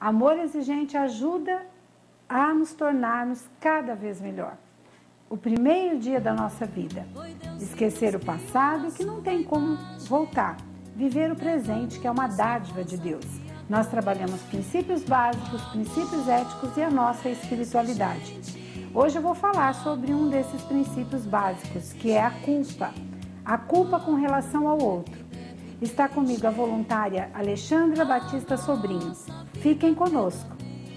Amor exigente ajuda a nos tornarmos cada vez melhor. O primeiro dia da nossa vida. Esquecer o passado que não tem como voltar. Viver o presente, que é uma dádiva de Deus. Nós trabalhamos princípios básicos, princípios éticos e a nossa espiritualidade. Hoje eu vou falar sobre um desses princípios básicos, que é a culpa. A culpa com relação ao outro. Está comigo a voluntária Alexandra Batista Sobrinho. Fiquem conosco.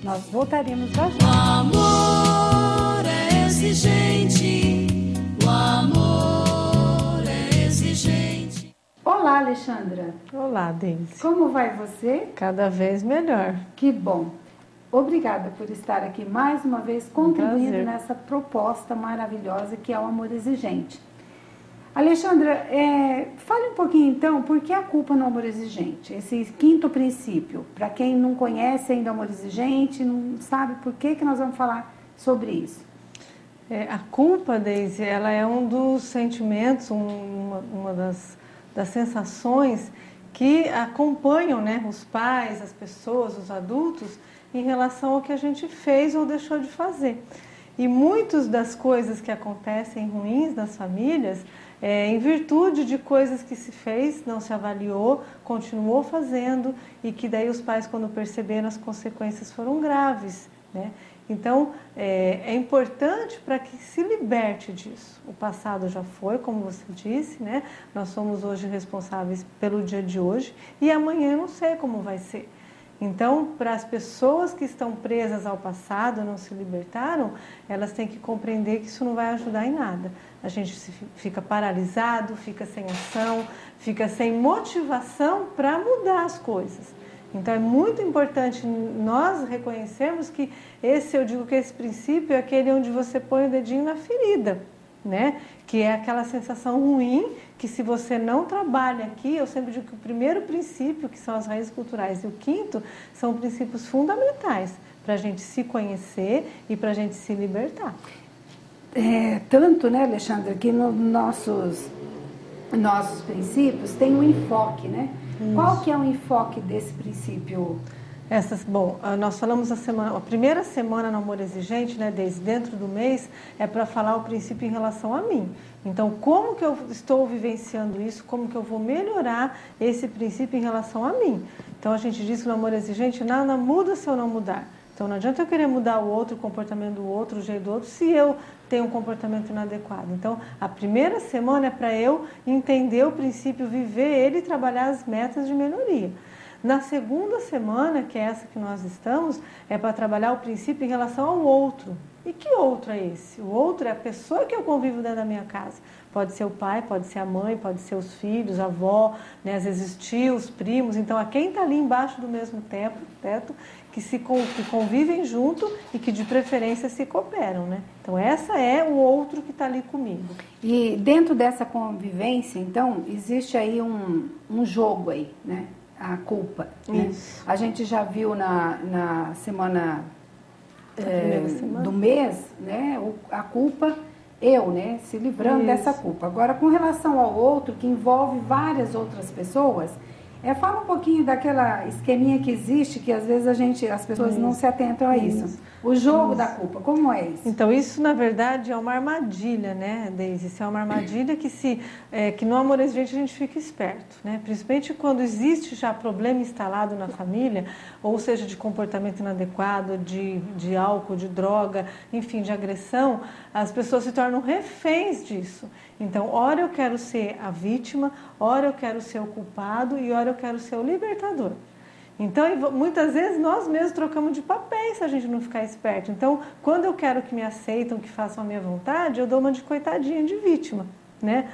Nós voltaremos já já. O amor é exigente. O amor é exigente. Olá, Alexandra. Olá, Deise. Como vai você? Cada vez melhor. Que bom. Obrigada por estar aqui mais uma vez contribuindo nessa proposta maravilhosa que é o amor exigente. Alexandra, fale um pouquinho então, por que a culpa no amor exigente? Esse quinto princípio, para quem não conhece ainda o amor exigente, não sabe por que nós vamos falar sobre isso. A culpa, Deise, ela é um dos sentimentos, uma das sensações que acompanham, né, os pais, as pessoas, os adultos, em relação ao que a gente fez ou deixou de fazer. E muitas das coisas que acontecem ruins nas famílias, em virtude de coisas que se fez, não se avaliou, continuou fazendo e que daí os pais, quando perceberam, as consequências foram graves, né? Então, é importante para que se liberte disso. O passado já foi, como você disse, né? Nós somos hoje responsáveis pelo dia de hoje e amanhã eu não sei como vai ser. Então, para as pessoas que estão presas ao passado, não se libertaram, elas têm que compreender que isso não vai ajudar em nada. A gente fica paralisado, fica sem ação, fica sem motivação para mudar as coisas. Então, é muito importante nós reconhecermos que eu digo que esse princípio é aquele onde você põe o dedinho na ferida, né? Que é aquela sensação ruim que se você não trabalha aqui, eu sempre digo que o primeiro princípio, que são as raízes culturais, e o quinto, são princípios fundamentais para a gente se conhecer e para a gente se libertar. Tanto, né, Alexandra, que nos nossos princípios tem um enfoque, né? Isso. Qual que é o enfoque desse princípio? Nós falamos a primeira semana no amor exigente, né, desde dentro do mês, é para falar o princípio em relação a mim. Então, como que eu estou vivenciando isso, como que eu vou melhorar esse princípio em relação a mim. Então, a gente diz que no amor exigente nada muda se eu não mudar. Então, não adianta eu querer mudar o outro, o comportamento do outro, o jeito do outro, se eu tenho um comportamento inadequado. Então, a primeira semana é para eu entender o princípio, viver ele e trabalhar as metas de melhoria. Na segunda semana, que é essa que nós estamos, é para trabalhar o princípio em relação ao outro. E que outro é esse? O outro é a pessoa que eu convivo dentro da minha casa. Pode ser o pai, pode ser a mãe, pode ser os filhos, a avó, né, às vezes tios, primos. Então, a quem está ali embaixo do mesmo teto, que convivem junto e que de preferência se cooperam, né? Então, essa é o outro que está ali comigo. E dentro dessa convivência, então, existe aí um jogo aí, né? A culpa. Né? A gente já viu na semana, do mês, né? A culpa, né? Se livrando dessa culpa. Agora, com relação ao outro, que envolve várias outras pessoas, fala um pouquinho daquela esqueminha que existe, que às vezes as pessoas não se atentam a isso. O jogo da culpa, como é isso? Então, isso na verdade é uma armadilha, né, Deise? Isso é uma armadilha que no amor exigente a gente fica esperto, né? Principalmente quando existe já problema instalado na família, ou seja, de comportamento inadequado, de álcool, de droga, enfim, de agressão, as pessoas se tornam reféns disso. Então, ora eu quero ser a vítima, ora eu quero ser o culpado e ora eu quero ser o libertador. Então, muitas vezes nós mesmos trocamos de papéis se a gente não ficar esperto. Então, quando eu quero que me aceitam, que façam a minha vontade, eu dou uma de coitadinha, de vítima, né?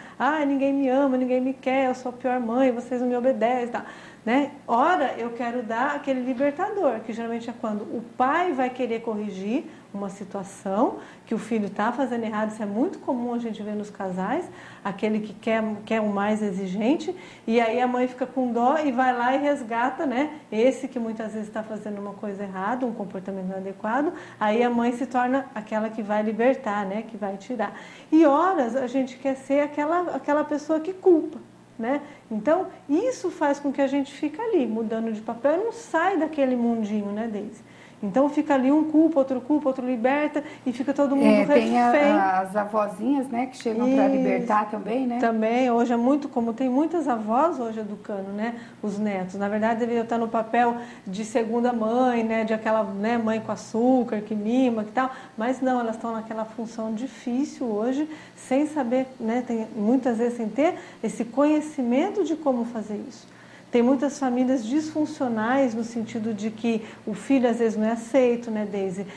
Ninguém me ama, ninguém me quer, eu sou a pior mãe, vocês não me obedecem, tá? Né? Ora, eu quero dar aquele libertador, que geralmente é quando o pai vai querer corrigir uma situação que o filho está fazendo errado. Isso é muito comum a gente ver nos casais, aquele que quer o mais exigente, e aí a mãe fica com dó e vai lá e resgata, né? Esse que muitas vezes está fazendo uma coisa errada, um comportamento inadequado, aí a mãe se torna aquela que vai libertar, né? Que vai tirar. E horas a gente quer ser aquela pessoa que culpa, né? Então, isso faz com que a gente fique ali, mudando de papel, e não sai daquele mundinho, né, Deise? Então fica ali, um culpa, outro liberta, e fica todo mundo refém. Tem as avózinhas, né, que chegam para libertar também, né? Também, hoje é muito, como tem muitas avós hoje educando, né, os netos. Na verdade, deveriam estar no papel de segunda mãe, né, de aquela, né, mãe com açúcar, que mima, que tal. Mas não, elas estão naquela função difícil hoje, sem saber, né, muitas vezes sem ter esse conhecimento de como fazer isso. Tem muitas famílias disfuncionais no sentido de que o filho às vezes não é aceito, né, Deise?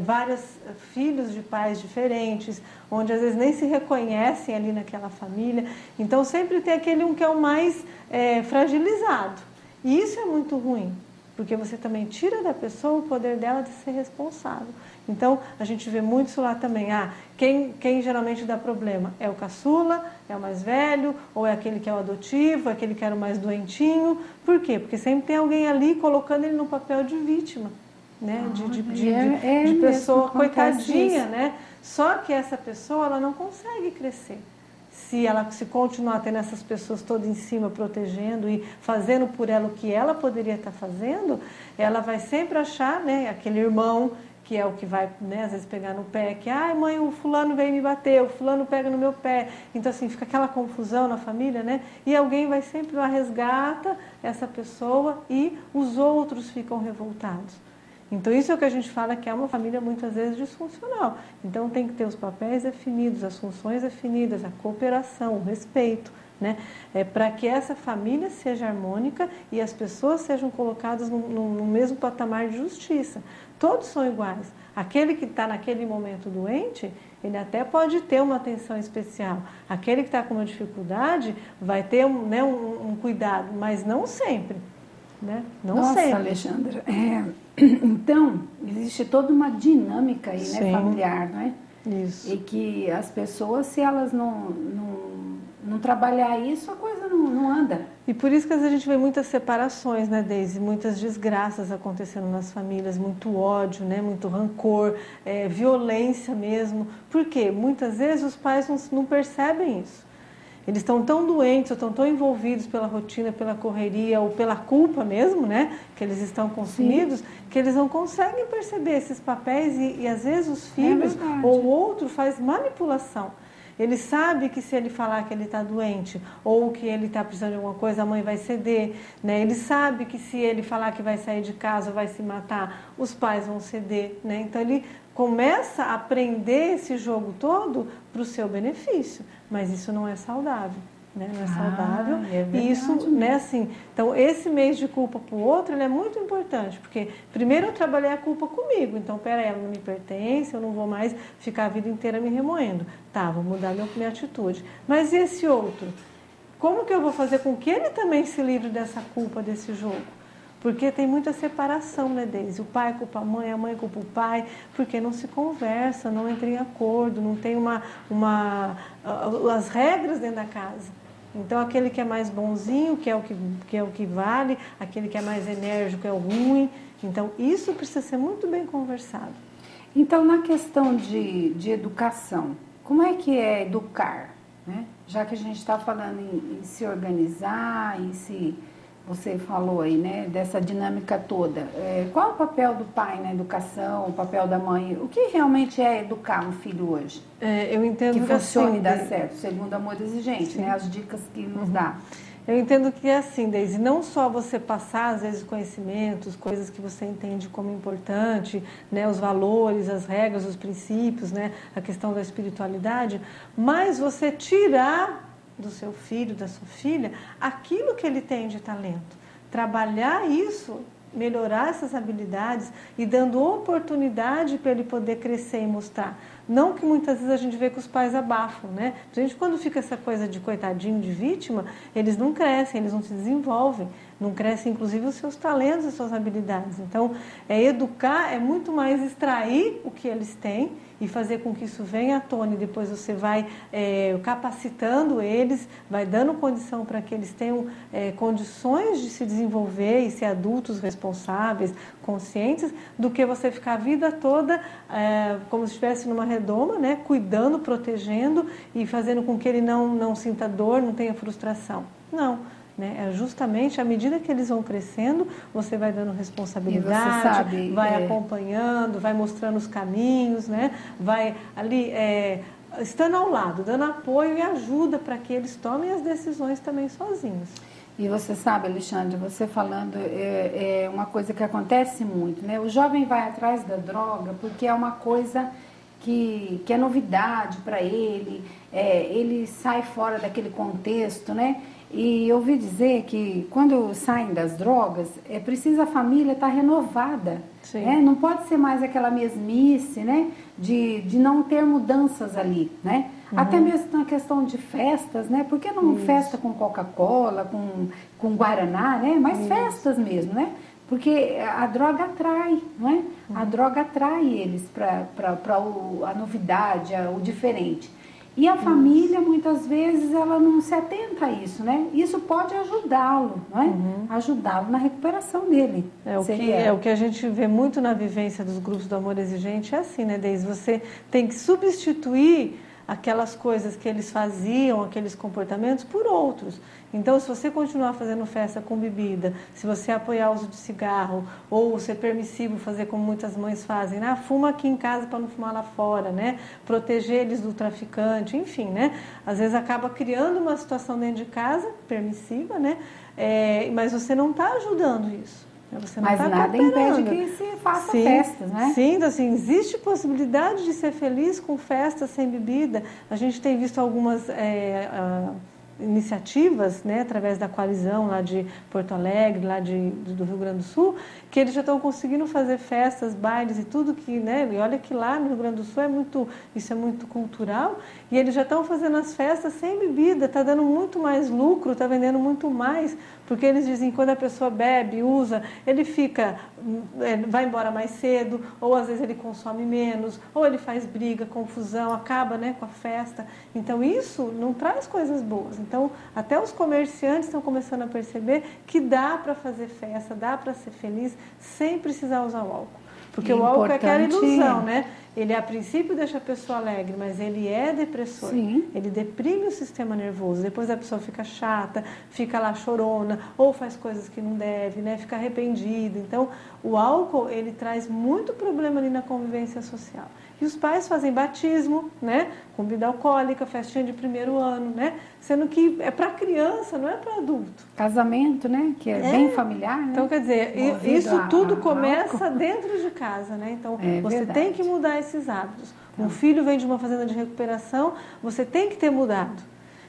Vários filhos de pais diferentes, onde às vezes nem se reconhecem ali naquela família. Então sempre tem aquele um que é o mais fragilizado. E isso é muito ruim, porque você também tira da pessoa o poder dela de ser responsável. Então, a gente vê muito isso lá também. Quem geralmente dá problema é o caçula, é o mais velho, ou é aquele que é o adotivo, aquele que era o mais doentinho. Por quê? Porque sempre tem alguém ali colocando ele no papel de vítima, né? De pessoa coitadinha, né? Só que essa pessoa, ela não consegue crescer. Se ela se continuar tendo essas pessoas todas em cima, protegendo e fazendo por ela o que ela poderia estar fazendo, ela vai sempre achar, né, aquele irmão que é o que vai, né, às vezes pegar no pé, que, ai mãe, o fulano veio me bater, o fulano pega no meu pé. Então, assim, fica aquela confusão na família, né? E alguém vai sempre lá, resgata essa pessoa e os outros ficam revoltados. Então, isso é o que a gente fala que é uma família muitas vezes disfuncional. Então, tem que ter os papéis definidos, as funções definidas, a cooperação, o respeito, né? Para que essa família seja harmônica e as pessoas sejam colocadas no mesmo patamar de justiça. Todos são iguais. Aquele que está naquele momento doente, ele até pode ter uma atenção especial. Aquele que está com uma dificuldade vai ter um cuidado, mas não sempre. Né? Não sempre. Nossa, Alexandra, então, existe toda uma dinâmica aí, né, familiar, não é? Isso. E que as pessoas, se elas não trabalhar isso, a coisa não anda. E por isso que às vezes a gente vê muitas separações, né, Deise? Muitas desgraças acontecendo nas famílias, muito ódio, né, muito rancor, violência mesmo. Por quê? Muitas vezes os pais não percebem isso. Eles estão tão doentes, ou estão tão envolvidos pela rotina, pela correria, ou pela culpa mesmo, né? Que eles estão consumidos, que eles não conseguem perceber esses papéis e às vezes os filhos ou o outro faz manipulação. Ele sabe que se ele falar que ele está doente ou que ele está precisando de alguma coisa, a mãe vai ceder, né? Ele sabe que se ele falar que vai sair de casa, vai se matar, os pais vão ceder, né? Então ele começa a aprender esse jogo todo para o seu benefício, mas isso não é saudável. Né? Não é saudável. E isso, né, assim, então esse mês de culpa para o outro, ele é muito importante, porque primeiro eu trabalhei a culpa comigo, então peraí, ela não me pertence, eu não vou mais ficar a vida inteira me remoendo. Tá, vou mudar minha atitude. Mas e esse outro? Como que eu vou fazer com que ele também se livre dessa culpa, desse jogo? Porque tem muita separação, né, Deise? O pai culpa a mãe culpa o pai, porque não se conversa, não entra em acordo, não tem as regras dentro da casa. Então, aquele que é mais bonzinho, que é o que vale, aquele que é mais enérgico é o ruim. Então, isso precisa ser muito bem conversado. Então, na questão de educação, como é que é educar? Né? Já que a gente está falando em se organizar, você falou aí, né, dessa dinâmica toda. Qual é o papel do pai na educação, o papel da mãe? O que realmente é educar um filho hoje? Eu entendo que funcione e dá assim, certo, segundo Amor Exigente, né, as dicas que nos dá. Eu entendo que é assim, Deise, não só você passar, às vezes, conhecimentos, coisas que você entende como importante, né, os valores, as regras, os princípios, né, a questão da espiritualidade, mas você tirar do seu filho, da sua filha, aquilo que ele tem de talento. Trabalhar isso, melhorar essas habilidades e dando oportunidade para ele poder crescer e mostrar. Não que muitas vezes a gente vê que os pais abafam, né? A gente, quando fica essa coisa de coitadinho, de vítima, eles não crescem, eles não se desenvolvem, não crescem inclusive os seus talentos e suas habilidades. Então, educar é muito mais extrair o que eles têm e fazer com que isso venha à tona, e depois você vai capacitando eles, vai dando condição para que eles tenham condições de se desenvolver e ser adultos responsáveis, conscientes, do que você ficar a vida toda como se estivesse numa redoma, né? Cuidando, protegendo e fazendo com que ele não sinta dor, não tenha frustração. Não. Né? É justamente à medida que eles vão crescendo, você vai dando responsabilidade, vai acompanhando, vai mostrando os caminhos, né? Vai ali estando ao lado, dando apoio e ajuda para que eles tomem as decisões também sozinhos. E você sabe, Alexandre, você falando, é uma coisa que acontece muito, né? O jovem vai atrás da droga porque é uma coisa que é novidade para ele sai fora daquele contexto, né? E eu ouvi dizer que quando saem das drogas, é preciso a família estar renovada, né? Não pode ser mais aquela mesmice, né? De não ter mudanças ali, né? Até mesmo na questão de festas, né? Por que não festa com Coca-Cola, com Guaraná, né? Mas festas mesmo, né? Porque a droga atrai, não é? A droga atrai eles para a novidade, o diferente. E a família, muitas vezes, ela não se atenta a isso, né? Isso pode ajudá-lo, não é? Ajudá-lo na recuperação dele. O que a gente vê muito na vivência dos grupos do amor exigente é assim, né, Deise? Você tem que substituir aquelas coisas que eles faziam, aqueles comportamentos, por outros. Então, se você continuar fazendo festa com bebida, se você apoiar o uso de cigarro, ou ser permissivo, fazer como muitas mães fazem, né? Fuma aqui em casa para não fumar lá fora, né? Proteger eles do traficante, enfim, né? Às vezes acaba criando uma situação dentro de casa, permissiva, né? Mas você não está ajudando isso. Você não Mas nada impede que se faça festas, né? Sim, então, assim, existe possibilidade de ser feliz com festas sem bebida. A gente tem visto algumas iniciativas, né, através da coalizão lá de Porto Alegre, lá do Rio Grande do Sul, que eles já estão conseguindo fazer festas, bailes e tudo que, né, e olha que lá no Rio Grande do Sul isso é muito cultural, e eles já estão fazendo as festas sem bebida, está dando muito mais lucro, está vendendo muito mais, porque eles dizem que quando a pessoa bebe, usa, ele vai embora mais cedo, ou às vezes ele consome menos, ou ele faz briga, confusão, acaba, né, com a festa. Então isso não traz coisas boas. Então até os comerciantes estão começando a perceber que dá para fazer festa, dá para ser feliz sem precisar usar o álcool. Porque o álcool é aquela ilusão, né? Ele a princípio deixa a pessoa alegre, mas ele é depressor. Sim. Ele deprime o sistema nervoso. Depois a pessoa fica chata, fica lá chorona, ou faz coisas que não deve, né? Fica arrependida. Então, o álcool, ele traz muito problema ali na convivência social. E os pais fazem batismo, né? Com bebida alcoólica, festinha de 1º ano, né? Sendo que é para criança, não é para adulto. Casamento, né? Que é bem familiar, né? Então, quer dizer, isso tudo começa dentro de casa, né? Então, você tem que mudar esses hábitos. Um filho vem de uma fazenda de recuperação, você tem que ter mudado.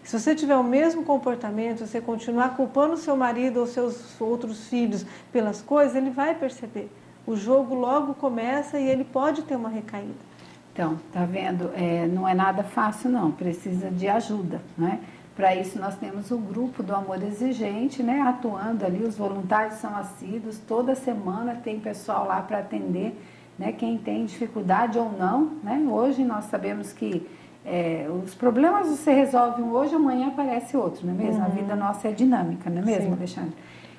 Se você tiver o mesmo comportamento, você continuar culpando o seu marido ou seus outros filhos pelas coisas, ele vai perceber. O jogo logo começa e ele pode ter uma recaída. Então, tá vendo? Não é nada fácil, não. Precisa de ajuda, né? Para isso, nós temos o grupo do Amor Exigente, né? Atuando ali, os voluntários são assíduos. Toda semana tem pessoal lá para atender, né? Quem tem dificuldade ou não, né? Hoje nós sabemos que os problemas você resolve um hoje, amanhã aparece outro, não é mesmo? A vida nossa é dinâmica, não é mesmo, sim, Alexandre?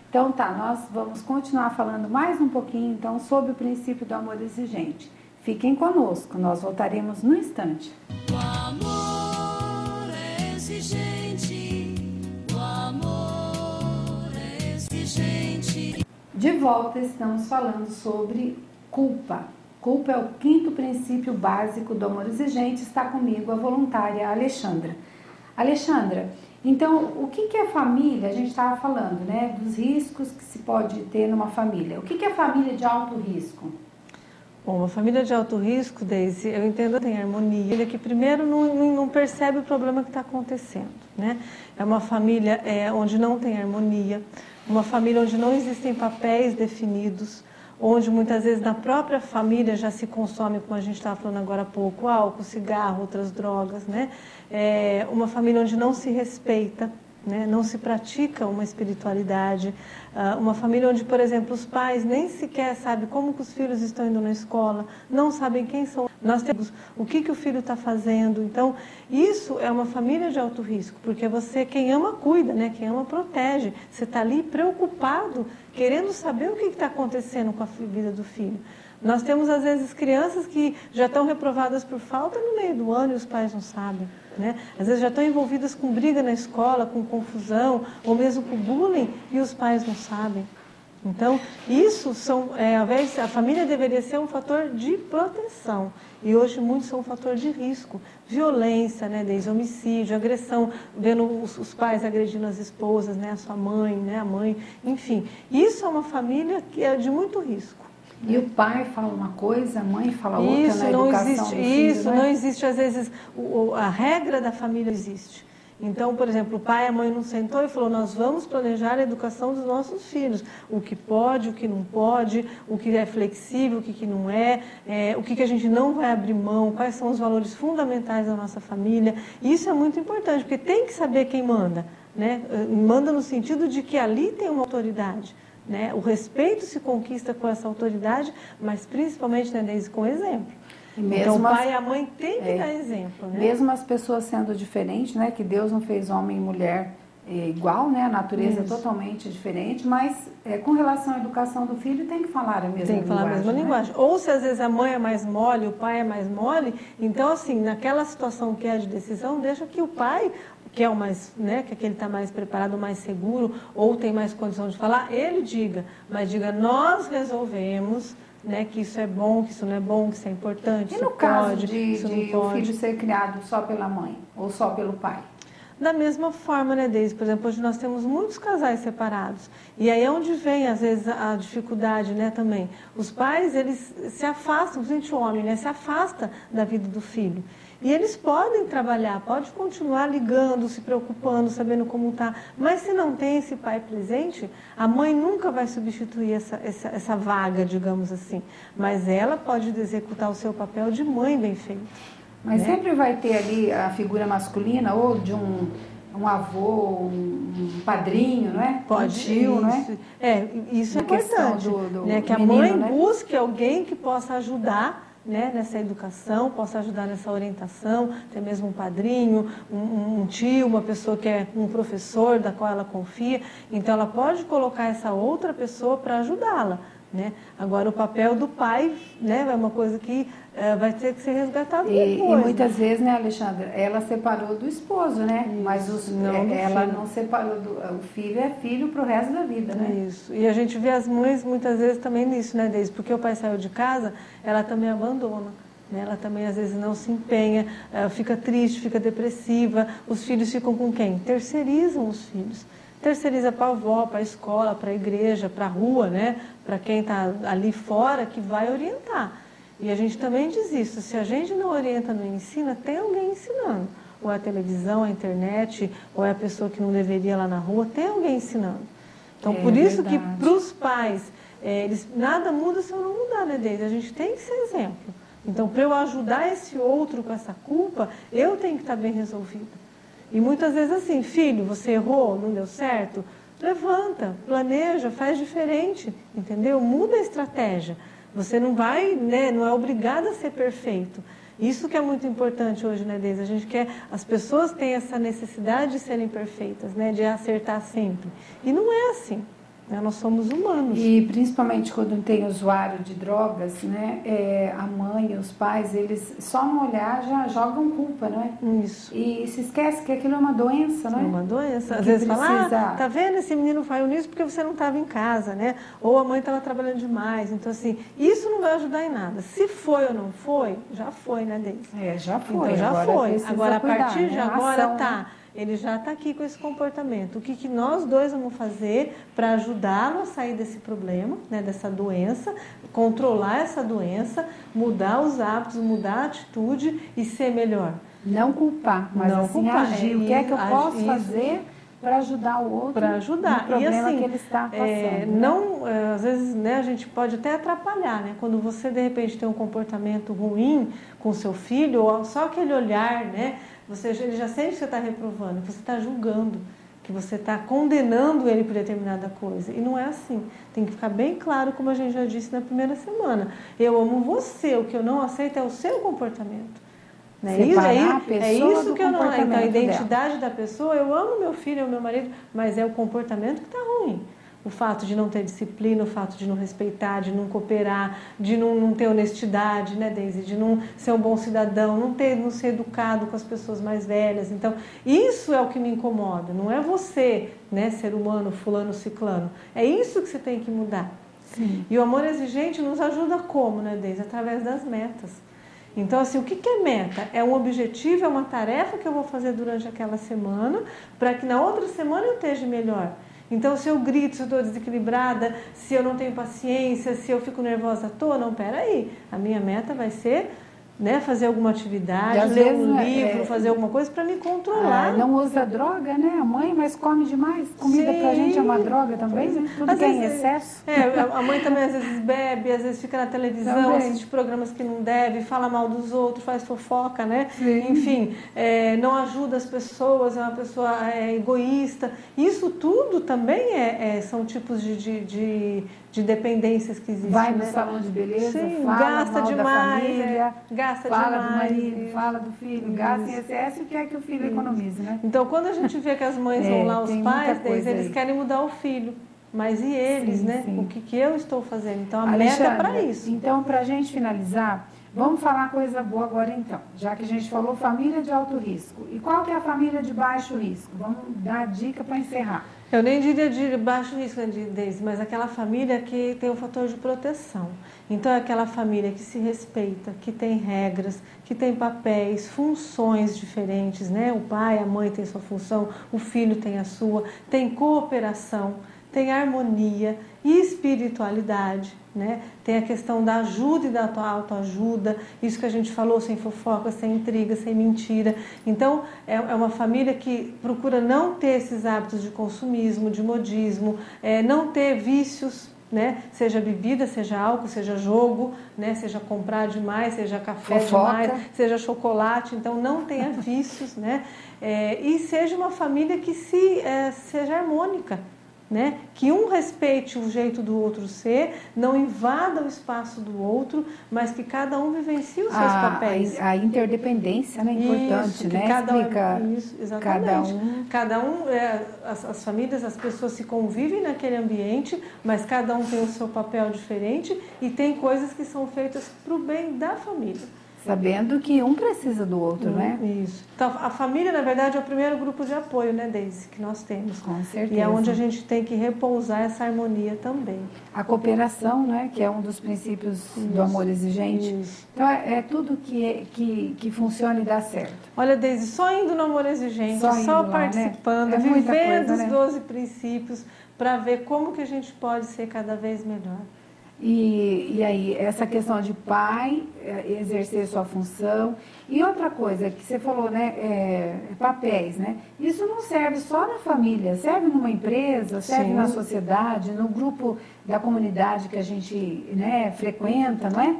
Então tá, nós vamos continuar falando mais um pouquinho então sobre o princípio do amor exigente. Fiquem conosco, nós voltaremos no instante. O amor é exigente, o amor é exigente. De volta, estamos falando sobre culpa. Culpa é o 5º princípio básico do amor exigente. Está comigo a voluntária Alexandra. Alexandra, então, o que é família? A gente estava falando, né, dos riscos que se pode ter numa família. O que é família de alto risco? Bom, uma família de alto risco, Deise, eu entendo que tem harmonia. Ele que primeiro não percebe o problema que está acontecendo, né? É uma família onde não tem harmonia, uma família onde não existem papéis definidos, onde muitas vezes na própria família já se consome, como a gente estava falando agora há pouco, álcool, cigarro, outras drogas, né? Uma família onde não se respeita, né? Não se pratica uma espiritualidade, uma família onde, por exemplo, os pais nem sequer sabem como que os filhos estão indo na escola, não sabem quem são. Nós temos o que o filho está fazendo. Então, isso é uma família de alto risco, porque você, quem ama, cuida, né? Quem ama, protege. Você está ali preocupado, querendo saber o que está acontecendo com a vida do filho. Nós temos, às vezes, crianças que já estão reprovadas por falta no meio do ano e os pais não sabem, né? Às vezes já estão envolvidas com briga na escola, com confusão, ou mesmo com bullying, e os pais não sabem. Então, isso a família deveria ser um fator de proteção. E hoje muitos são um fator de risco. Violência, né, desde homicídio, agressão, vendo os pais agredindo as esposas, né, a sua mãe, né, a mãe, enfim. Isso é uma família que é de muito risco. E o pai fala uma coisa, a mãe fala outra Isso, na não educação existe, do filho, isso, né? não existe, às vezes, a regra da família existe. Então, por exemplo, o pai e a mãe não sentou e falou, nós vamos planejar a educação dos nossos filhos. O que pode, o que não pode, o que é flexível, o que não é, o que a gente não vai abrir mão, quais são os valores fundamentais da nossa família. Isso é muito importante, porque tem que saber quem manda, né? Manda no sentido de que ali tem uma autoridade. Né? O respeito se conquista com essa autoridade, mas principalmente, né, Deise, com exemplo. Então, o pai e a mãe têm que dar exemplo. Né? Mesmo as pessoas sendo diferentes, né, que Deus não fez homem e mulher igual, né, a natureza é totalmente diferente, mas com relação à educação do filho tem que falar a mesma linguagem. Tem que falar a mesma linguagem. Ou se às vezes a mãe é mais mole, o pai é mais mole, então assim, naquela situação que é de decisão, deixa que o pai, que é o mais, né, que ele está mais preparado, mais seguro, ou tem mais condição de falar, ele diga, mas diga, nós resolvemos, né, que isso é bom, que isso não é bom, que isso é importante, e no caso de o filho ser criado só pela mãe ou só pelo pai? Da mesma forma, né, Deise? Por exemplo, hoje nós temos muitos casais separados. E aí é onde vem, às vezes, a dificuldade, né, também. Os pais, eles se afastam, principalmente o homem, né, se afasta da vida do filho. E eles podem trabalhar, pode continuar ligando, se preocupando, sabendo como está. Mas se não tem esse pai presente, a mãe nunca vai substituir essa vaga, digamos assim. Mas ela pode executar o seu papel de mãe bem feito. Mas né? Sempre vai ter ali a figura masculina, ou de um avô, um padrinho, não é? Pode, um tio, não é? Isso é importante. Né? Que a menino, mãe né? busque alguém que possa ajudar, né, nessa educação, possa ajudar nessa orientação, até mesmo um padrinho, um tio, uma pessoa que é um professor da qual ela confia. Então, ela pode colocar essa outra pessoa para ajudá-la. Né? Agora, o papel do pai, né, é uma coisa que vai ter que ser resgatado depois. E muitas vezes, né, Alexandra, ela separou do esposo, né? Mas ela não separou o filho é filho para o resto da vida, né? Isso. E a gente vê as mães muitas vezes também nisso, né, Deise? Porque o pai saiu de casa, ela também abandona. Né? Ela também às vezes não se empenha, fica triste, fica depressiva. Os filhos ficam com quem? Terceirizam os filhos. Terceiriza para a avó, para a escola, para a igreja, para a rua, né? Para quem está ali fora que vai orientar. E a gente também diz isso, se a gente não orienta, não ensina, tem alguém ensinando. Ou é a televisão, a internet, ou é a pessoa que não deveria ir lá na rua, tem alguém ensinando. Então, por isso verdade. que para os pais, nada muda se eu não mudar, né, Deise? A gente tem que ser exemplo. Então, para eu ajudar esse outro com essa culpa, eu tenho que estar bem resolvida. E muitas vezes assim, filho, você errou, não deu certo? Levanta, planeja, faz diferente, entendeu? Muda a estratégia. Você não vai, né, não é obrigado a ser perfeito. Isso que é muito importante hoje, né, Deise? A gente quer, as pessoas têm essa necessidade de serem perfeitas, né, de acertar sempre. E não é assim. Nós somos humanos. E principalmente quando tem usuário de drogas, né? A mãe, os pais, eles só no olhar já jogam culpa, não é? Isso. E se esquece que aquilo é uma doença, não é? É uma doença. Às que vezes precisa... fala, tá vendo, esse menino faz nisso porque você não estava em casa, né? Ou a mãe estava trabalhando demais. Então, assim, isso não vai ajudar em nada. Se foi ou não foi, já foi, né, Deise? Já foi. Então, já agora foi. Agora, a partir né? de agora, ação, tá. Né? Ele já está aqui com esse comportamento. O que nós dois vamos fazer para ajudá-lo a sair desse problema, né, dessa doença, controlar essa doença, mudar os hábitos, mudar a atitude e ser melhor? Não culpar, mas não assim culpar. agir. O que é que eu posso fazer para ajudar o outro para ajudar. no problema e assim, que ele está passando? Às vezes, né, a gente pode até atrapalhar, né? Quando você de repente tem um comportamento ruim com seu filho, ou só aquele olhar, né? Ele já sente que você está reprovando, que você está julgando. que você está condenando ele por determinada coisa. E não é assim. Tem que ficar bem claro, como a gente já disse na primeira semana. Eu amo você, o que eu não aceito é o seu comportamento. Né? É isso que eu não... Então, a identidade da pessoa, eu amo meu filho, eu amo meu marido, mas é o comportamento que está ruim. O fato de não ter disciplina, o fato de não respeitar, de não cooperar, de não ter honestidade, né, Deise? De não ser um bom cidadão, não ser educado com as pessoas mais velhas. Então, isso é o que me incomoda. Não é você, né, ser humano, fulano, ciclano. É isso que você tem que mudar. Sim. E o amor exigente nos ajuda como, né, Deise? Através das metas. Então, assim, o que é meta? É um objetivo, é uma tarefa que eu vou fazer durante aquela semana para que na outra semana eu esteja melhor. Então, se eu grito, se eu estou desequilibrada, se eu não tenho paciência, se eu fico nervosa à toa, não, peraí. A minha meta vai ser, né, fazer alguma atividade, ler um livro, fazer alguma coisa para me controlar. Não usa droga, né? A mãe, mas come demais. Comida pra gente é uma droga também, né? Tudo que é em excesso. A mãe também às vezes bebe, às vezes fica na televisão, também assiste programas que não deve, fala mal dos outros, faz fofoca, né? Sim. Enfim, não ajuda as pessoas, é uma pessoa egoísta. Isso tudo também são tipos de dependências que existem. Vai no salão de beleza, sim, fala gasta mal demais, da família, gasta fala demais, do marido, fala do filho, gasta em excesso e quer que o filho economize, né? Então, quando a gente vê que as mães vão lá, os pais, eles querem mudar o filho. Mas e eles, sim, né? Sim. O que eu estou fazendo? Então, a meta é para isso. Então, para a gente finalizar, vamos falar coisa boa agora então. Já que a gente falou família de alto risco. E qual que é a família de baixo risco? Vamos dar a dica para encerrar. Eu nem diria de baixo risco, Deise, mas aquela família que tem um fator de proteção. Então, é aquela família que se respeita, que tem regras, que tem papéis, funções diferentes, né? O pai, a mãe tem sua função, o filho tem a sua, tem cooperação, tem harmonia e espiritualidade, né? Tem a questão da ajuda e da autoajuda, isso que a gente falou, sem fofoca, sem intriga, sem mentira. Então, é uma família que procura não ter esses hábitos de consumismo, de modismo, não ter vícios, né? Seja bebida, seja álcool, seja jogo, né? Seja comprar demais, seja café demais, seja chocolate. Então, não tenha vícios, né? E seja uma família que seja harmônica, né? Que um respeite o jeito do outro ser, não invada o espaço do outro, mas que cada um vivencie os seus papéis. A interdependência, né? Importante, isso, né? Isso, exatamente. Cada um, as famílias, as pessoas se convivem naquele ambiente, mas cada um tem o seu papel diferente e tem coisas que são feitas para o bem da família. Sabendo que um precisa do outro, né? Isso. Então, a família, na verdade, é o primeiro grupo de apoio, né, Deise, que nós temos. Com certeza. E é onde a gente tem que repousar essa harmonia também. A cooperação, né, que é um dos princípios do amor exigente. Isso. Então, é tudo que funciona e dá certo. Olha, Deise, só indo no amor exigente, só participando, né? vivendo coisa, os né? 12 princípios, para ver como que a gente pode ser cada vez melhor. E aí, essa questão de pai exercer sua função. E outra coisa que você falou, né, papéis, né? Isso não serve só na família, serve numa empresa, serve Sim. na sociedade, no grupo da comunidade que a gente, né, frequenta, não é?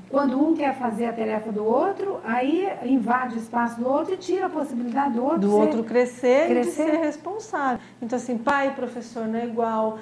Quando um quer fazer a tarefa do outro, aí invade o espaço do outro e tira a possibilidade do outro crescer e de ser responsável. Então, assim, pai e professor não é igual,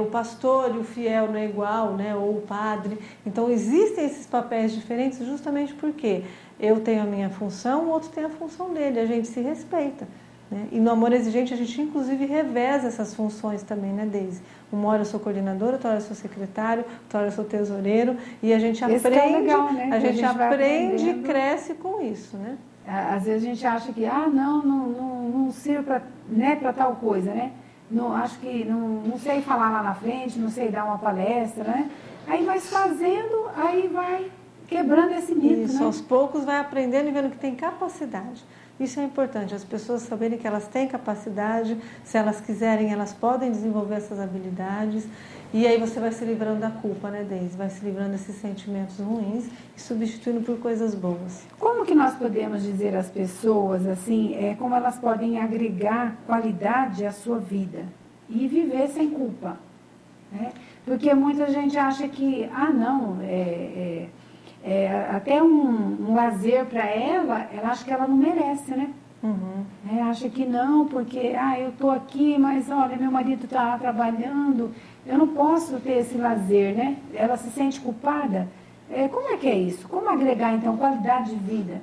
o pastor e o fiel não é igual, né? Ou o padre. Então, existem esses papéis diferentes justamente porque eu tenho a minha função, o outro tem a função dele, a gente se respeita. Né? E no amor exigente a gente inclusive reveza essas funções também, né, Deise? Uma hora eu sou coordenadora, outra hora eu sou secretário, outra hora eu sou tesoureiro, e a gente aprende, legal, né? a gente aprende e cresce com isso, né? Às vezes a gente acha que, não sirvo para, né, para tal coisa, né? Não, acho que não sei falar lá na frente, não sei dar uma palestra, né? Aí vai fazendo, aí vai quebrando esse mito, isso, né? aos poucos vai aprendendo e vendo que tem capacidade. Isso é importante, as pessoas saberem que elas têm capacidade, se elas quiserem, elas podem desenvolver essas habilidades. E aí você vai se livrando da culpa, né, Deise? Vai se livrando desses sentimentos ruins e substituindo por coisas boas. Como que nós podemos dizer às pessoas, assim, como elas podem agregar qualidade à sua vida e viver sem culpa? Né? Porque muita gente acha que, até um lazer para ela acha que ela não merece, né? Acha que não, porque eu estou aqui, mas olha, meu marido está trabalhando, eu não posso ter esse lazer, né? Ela se sente culpada. Como é que é isso? Como agregar, então, qualidade de vida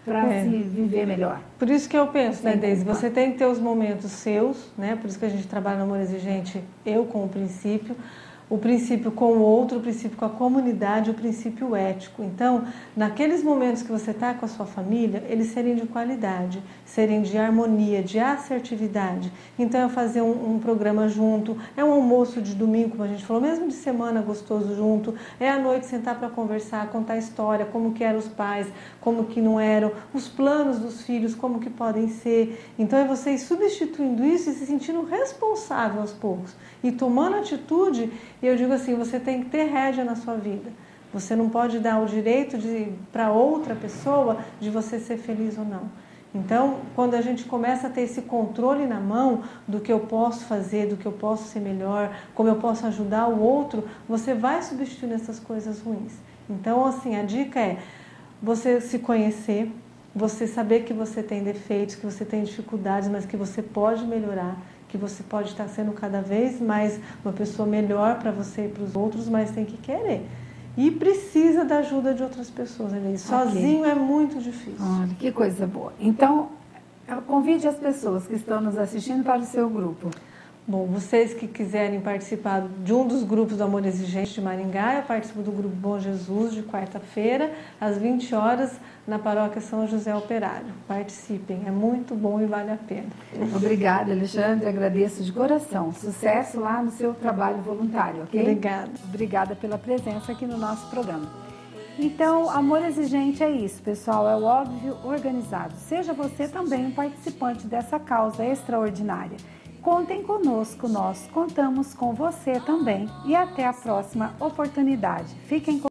para se viver melhor? Por isso que eu penso, né, Deise? Você tem que ter os momentos seus, né? Por isso que a gente trabalha no Amor Exigente, eu com o princípio com o outro, o princípio com a comunidade, o princípio ético. Então, naqueles momentos que você está com a sua família, eles serem de qualidade, serem de harmonia, de assertividade. Então, é fazer um programa junto, é um almoço de domingo, como a gente falou, mesmo de semana gostoso junto, é à noite sentar para conversar, contar história, como que eram os pais, como que não eram, os planos dos filhos, como que podem ser. Então, é você ir substituindo isso e se sentindo responsável aos poucos e tomando atitude. E eu digo assim, você tem que ter rédea na sua vida. Você não pode dar o direito para outra pessoa de você ser feliz ou não. Então, quando a gente começa a ter esse controle na mão do que eu posso fazer, do que eu posso ser melhor, como eu posso ajudar o outro, você vai substituindo essas coisas ruins. Então, assim, a dica é você se conhecer, você saber que você tem defeitos, que você tem dificuldades, mas que você pode melhorar, que você pode estar sendo cada vez mais uma pessoa melhor para você e para os outros, mas tem que querer. E precisa da ajuda de outras pessoas, né? Sozinho é muito difícil. Olha, que coisa boa. Então, convide as pessoas que estão nos assistindo para o seu grupo. Bom, vocês que quiserem participar de um dos grupos do Amor Exigente de Maringá, eu participo do grupo Bom Jesus de quarta-feira, às 20 horas, na paróquia São José Operário. Participem, é muito bom e vale a pena. Obrigada, Alexandre, agradeço de coração. Sucesso lá no seu trabalho voluntário, ok? Obrigada. Obrigada pela presença aqui no nosso programa. Então, Amor Exigente é isso, pessoal, é o óbvio organizado. Seja você também um participante dessa causa extraordinária. Contem conosco, nós contamos com você também. E até a próxima oportunidade. Fiquem com